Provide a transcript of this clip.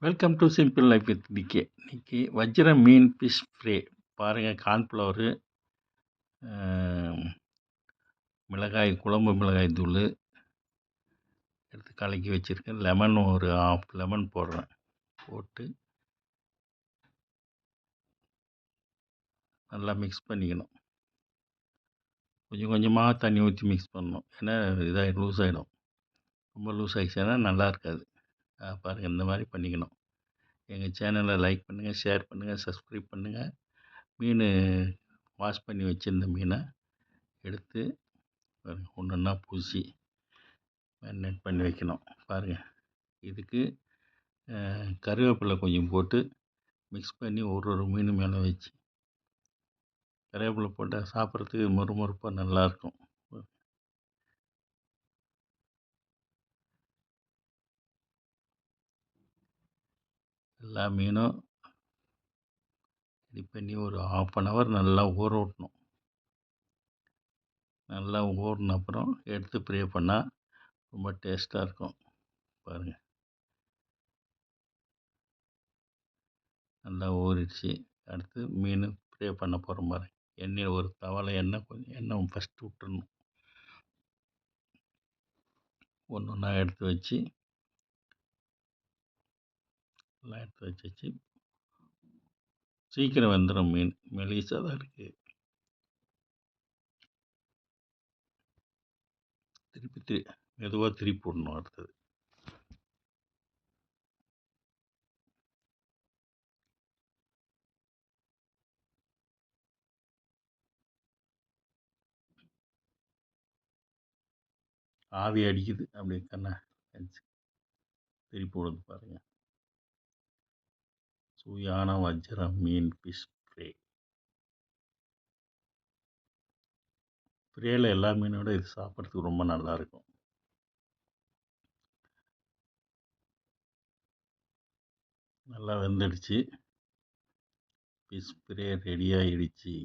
Welcome to simple life with TK. இன்னைக்கு வஜ்ர மீன் ஃபிஷ் ஃப்ரை பாருங்கள். கார்ன்ஃப்ளவரு, மிளகாய், குழம்பு மிளகாய் தூள் எடுத்து கலக்கி வச்சுருக்கேன். லெமன் ஒரு ஆஃப் லெமன் போடுறேன். போட்டு நல்லா மிக்ஸ் பண்ணிக்கணும். கொஞ்சம் கொஞ்சமாக தண்ணி ஊற்றி மிக்ஸ் பண்ணணும். ஏன்னா லூஸ் ஆகிடும். ரொம்ப லூஸ் ஆகிடுச்சுன்னா நல்லா இருக்காது. பாருங்கள், இந்த மாதிரி பண்ணிக்கணும். எங்கள் சேனலை லைக் பண்ணுங்கள், ஷேர் பண்ணுங்கள், சப்ஸ்கிரைப் பண்ணுங்கள். மீன் வாஷ் பண்ணி வச்சுருந்த மீனை எடுத்து ஒன்று ஒன்றா பூசி மேரினேட் பண்ணி வைக்கணும். பாருங்கள், இதுக்கு கருவேப்பிலை கொஞ்சம் போட்டு மிக்ஸ் பண்ணி ஒரு மீன் மேலே வச்சு கருவேப்பிலை போட்டால் சாப்பிட்றதுக்கு மொறுமொறுப்பாக நல்லாயிருக்கும். எல்லா மீனும் ரெடி பண்ணி ஒரு 1/2 hour நல்லா ஊற விட்டணும். நல்லா ஊறின அப்புறம் எடுத்து ஃப்ரை பண்ணால் ரொம்ப டேஸ்ட்டாக இருக்கும். பாருங்கள், நல்லா ஊறிடுச்சு. அடுத்து மீன் ஃப்ரை பண்ண போகிறோம். பாருங்கள், எண்ணெய் ஒரு தவளை கொஞ்சம் எண்ணெய் ஃபஸ்ட்டு விட்டுறணும். ஒன்று ஒன்றா எடுத்து வச்சு எல்லாம் எடுத்து வச்சு சீக்கிரம் வெந்துடும். மீன் மெலிசாக தான் இருக்குது. திருப்பி மெதுவாக திருப்பி விடணும். அடுத்தது ஆவி அடிக்குது, அப்படியே கண்ணை திருப்பி விடுது. பாருங்கள், சுவையான வஜ்ரம் மீன் ஃபிஷ் ஃப்ரை. ஃப்ரையில் எல்லா மீனோட இது சாப்பிட்றதுக்கு ரொம்ப நல்லாயிருக்கும். நல்லா வெந்துடுச்சு. ஃபிஷ் ஃப்ரை ரெடி ஆகிடுச்சு.